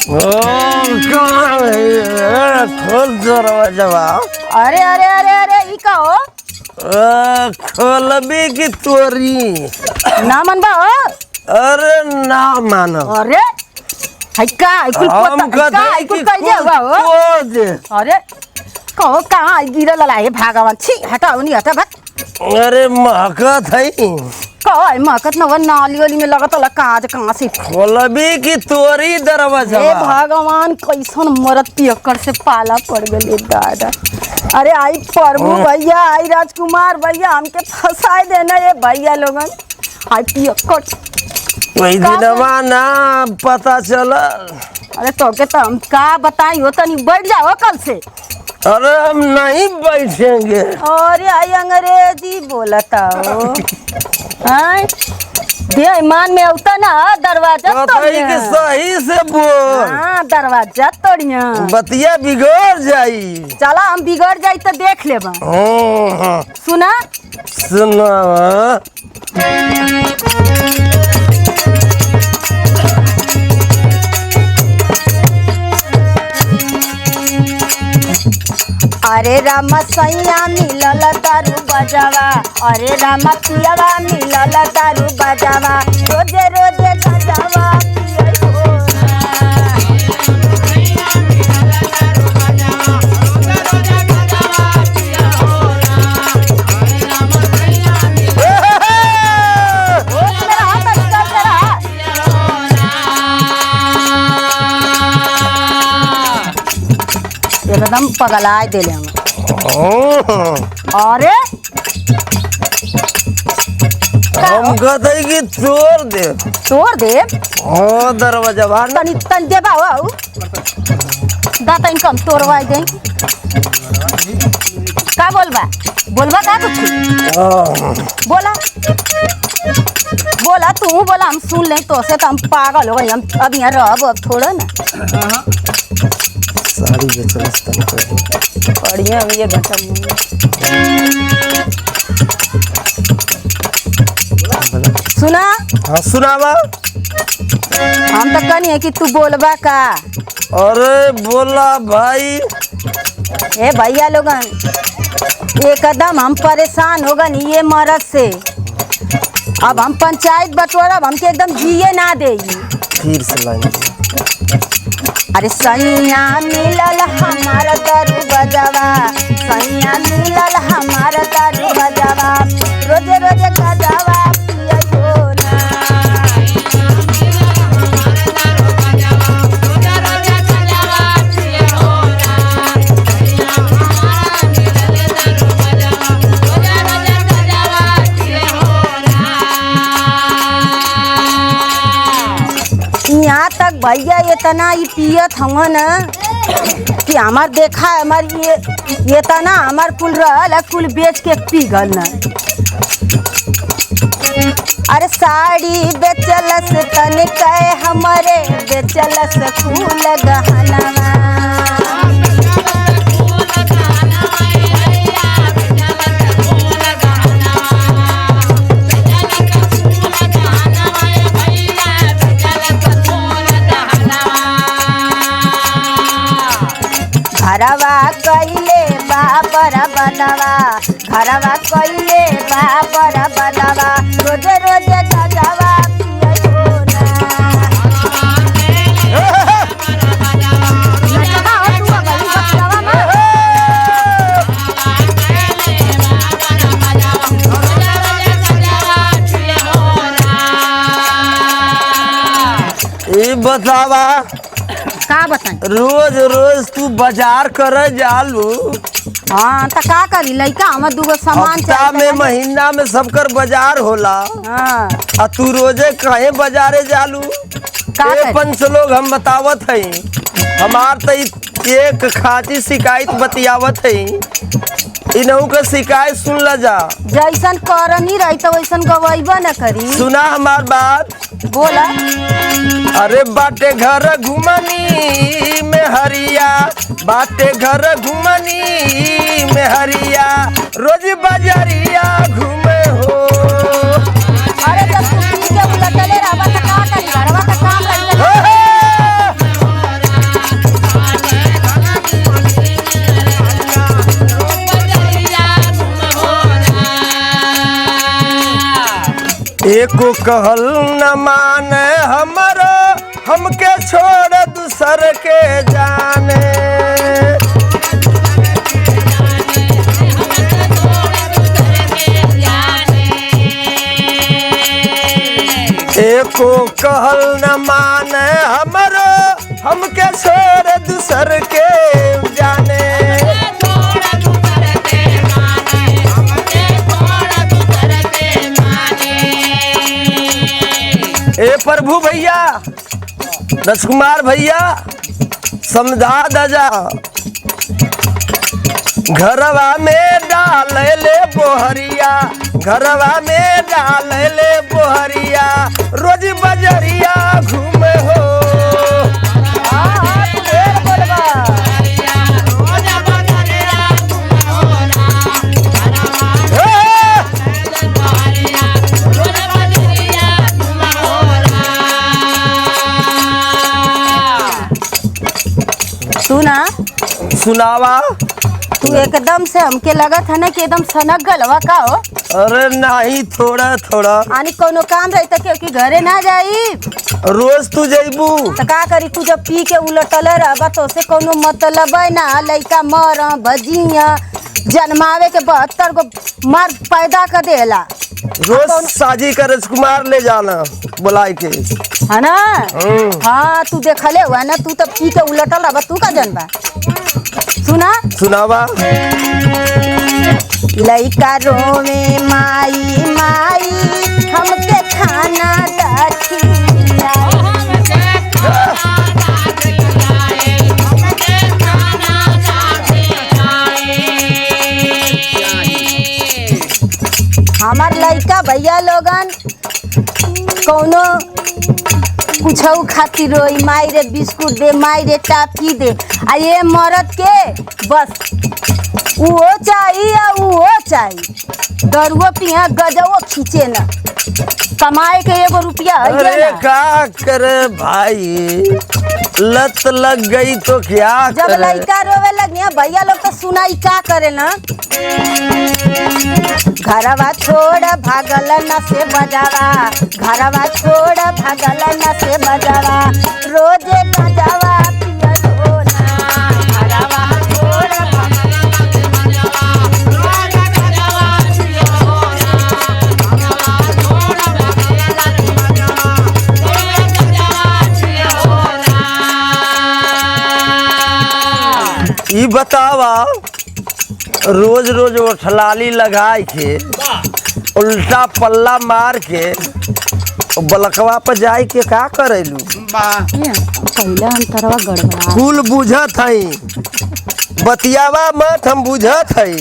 खोल दरवाजा। अरे अरे अरे अरे ई का हो? खोलबी की तोरी ना मनबा हो? अरे ना मानो। अरे हइका कुल पता कुल कइले हुआ हो? अरे कहो कहाँ गिरल है भगवान छी हटाओ नहीं हटा भाग। अरे महकत है कहो महकत न नाली वाली में लगत कहाँ से खोलबी की तोरी दरवाजा। हे भगवान कैसन मरद पियक्कड़ से पाला पड़ गए दादा। अरे आई प्रभु भैया आई राजकुमार भैया हमके फंसाए देना ये भैया लोगन। आई पियक्कड़ वही दिनवा ना पता चला। अरे तो के तो हम का बताई हो तनी बैठ जाओ कल से। अरे हम नहीं बैठेंगे। अरे आई अंग्रेजी बोलता हो दे ईमान में उता ना दरवाजा तोड़िया सही से बोल। हाँ दरवाजा तोड़िया बतिया बिगड़ जाई। चला हम बिगड़ जाई तो देख लेबा। सुना सुना अरे रामा सैया मिलल दारू बजावा। अरे रामा पियावा मिलल दारू बजावा। रोजे रोजे गजावा एकदम पगलाए दिले हम। अरे हम कहते कि तोड़ दे दरवाजा बाहर तनी तन देबा हो दाता इनकम तोड़वाई दे। का बोलबा का कुछ बोला बोला तू बोला हम सुन ले तो से तो हम पागल हो गए। हम अब यहाँ रहब अब थोड़ा ना सारी बेचना बढ़िया ये घंटा सुना। हाँ सुनावा। हम तो कहनी है कि तू बोलबा का। अरे बोला भाई। ए भैया लोगन एकदम हम परेशान हो गए ये मरद से। अब हम पंचायत बटोरा हमके एकदम जिए ना दे। फिर से लाइन अरे सैया मिलल हमारा दारू बजावा। सैया मिलल हमारा दारू बजावा। रोजे रोजे गजावा पियो ना। यहाँ तक भैया इतना ही पियत हवा ना कि हमार देखा हमार ये तना हमार कुल रहल कुल बेच के पी गल ना। अरे साड़ी बेचलस तन कहे हमारे बेचलस फूल गहनवा। घरवा कइले बापर बनवा। घरवा कइले बापर बनवा। रोजे रोजे गजावा पियो ना। ये बतावा का बताई रोज रोज तू बाजार कर जालू। हाँ तो का करी लइका हमर दूगो सामान हफ्ता में महीना में सबकर बाजार होला। हाँ आ तू रोजे कहे बाजारे जालू। का पंच लोग हम बतावत है हमार तो एक खाती शिकायत बतियावत है। इनहू का शिकायत सुन ला जा। जैसन करनी रही तो वैसन गवैबा न करी। सुना हमार बात बोला। अरे बाटे घर घुमनी में हरिया। बाटे घर घुमनी में हरिया। रोज बाजारिया घूमे हो। अरे जब तू पी के उलटले रहबा त का करी घरवा का काम करी। एको कहल न माने हमरो हमके छोड़ दूसर के जाने। एको कहल न माने हमरो हमके छोड़ दूसर के जाने। ए प्रभु भैया राजकुमार भैया समझा दजा। घरवा में डाल ले बोहरिया, घरवा में डाल ले बोहरिया, रोज बजरिया घूमे हो। सुना सुनावा। तू एकदम से हमके लगत है ना कि एकदम सनक गलवा का हो। अरे नहीं थोड़ा थोड़ा आनी कोनो काम रही तो क्योंकि घरे ना जाई। रोज तू जइबू तो का करी, तू जब पी के उलटल रहबा तो से कोनो मतलब है ना। लइका मर भजिया जन्मावे के 72 गो मार पैदा कर देला। रोज साजी का राजकुमार ले जाना बुलाई के, है ना। हाँ तू देखले हुआ ना, तू तो पी के उलटल रहबा, तू का जनबा। सुना सुनावा। लइका रोवे माई माई हमके खाना हमार लइका भैया लोगन कौनो कुछ खातिर रोई, माई रे बिस्कुट दे, माई रे टाफी दे। आ ये मरद के बस वो चाहिए वो चाहिए। दरुओ पिया गजवो खींचे न, कमाए के 1 रुपया। अरे का करे भाई, लत लग गई तो क्या जब करे? लड़का रोवे लगिया भैया लोग तो सुनाई का करे ना। घरवा छोड़ भागल न से बजावा, घरवा छोड़ भागल न से बजावा, रोजे बजावा पियलो ना। घरवा छोड़ भागल न से बजावा, रोजे बजावा पियलो ना। घरवा छोड़ भागल न से बजावा, रोजे बजावा पियलो ना। ई बतावा, रोज रोज उठलाली लगाए के उल्टा पल्ला मार के बलकवा पर जाए के का करेलू? पहले अंतरवा गड़बड़ा कुल बुझत हई, बतियावा मत, हम बुझत हई।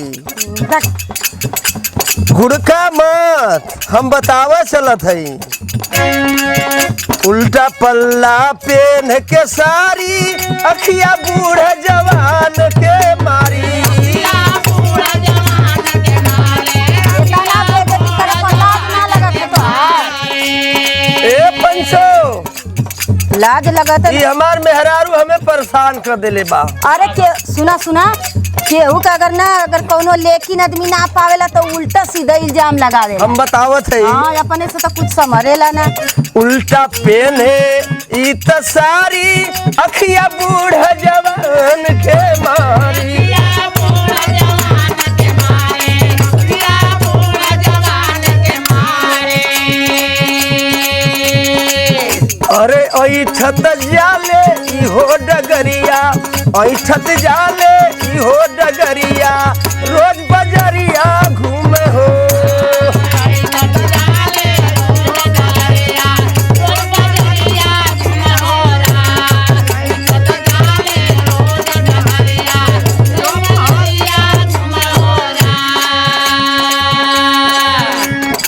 गुड़का मत, हम बतावा चलत हई। उल्टा पल्ला पेन के सारी, अखिया बूढ़ा जवान के मारी। ए पंचो लाज लगत ये हमार मेहरारू हमें परेशान कर देले बा। अरे के सुना सुना, केहू का अगर कोनो लेकिन आदमी ना पावेला तो उल्टा सीधा इल्जाम लगा दे। हम बतावत है। हाँ अपने से तो कुछ समझेला ना। उल्टा पेन है ई त सारी, अखिया बूढ़ा जवान के मारी। अरे ऐठत जाले इहो डगरिया, ऐठत जाले इहो डगरिया, रोज बजरिया घूमे हो।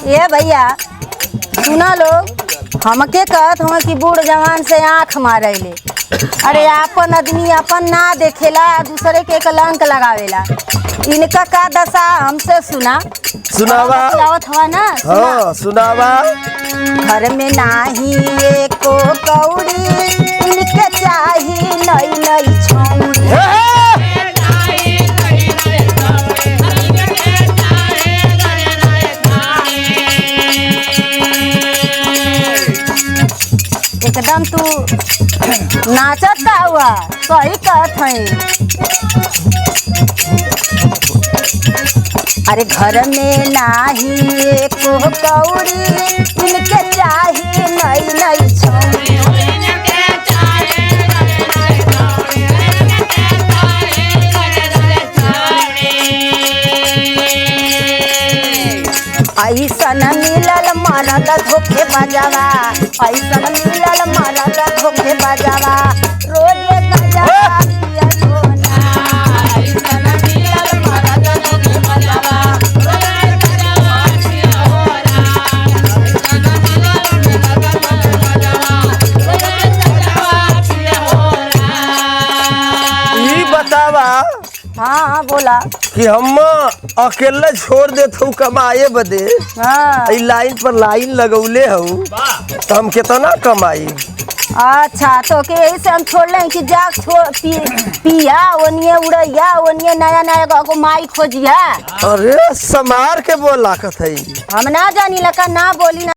ये भैया सुना लोग, हमके कहत हम कि बूढ़ जवान से आँख मारेले। अरे आपन आदमी अपन ना देखेला, दूसरे के कलंक लगावेला। इनका का दशा हमसे सुना। सुनावा। हवा ना हाँ सुनावा। घर में नाही एको कौड़ी, इनके चाही नई नई छौड़ी। नाचत का हुआ सही कहत है। अरे घर में नाही एको कौड़ी इनके चाही नई नई छौरी। ऐसन मिलल मरद धोखे बजावा, ऐसन मिलल मरद धोखे बजावा, रोज गजवा पिया सोना। ऐसन मिलल मरद धोखे बजावा, रोज गजवा पिया सोना। ऐसन मिलल मरद धोखे बजावा, रोज गजवा पिया सोना। ई बतावा हाँ बोला कि हम अकेले छोड़ देत हूँ कमाए बदे। हाँ ई लाइन पर लाइन लगौले हूँ तो हम कितना कमाई। अच्छा तो के यही से हम छोड़ लें कि जा पिया ओनिए उड़ैया ओनिए नया नया को माई खोजिया। अरे समार के बोला कथई हम ना जानी लका ना बोली ना।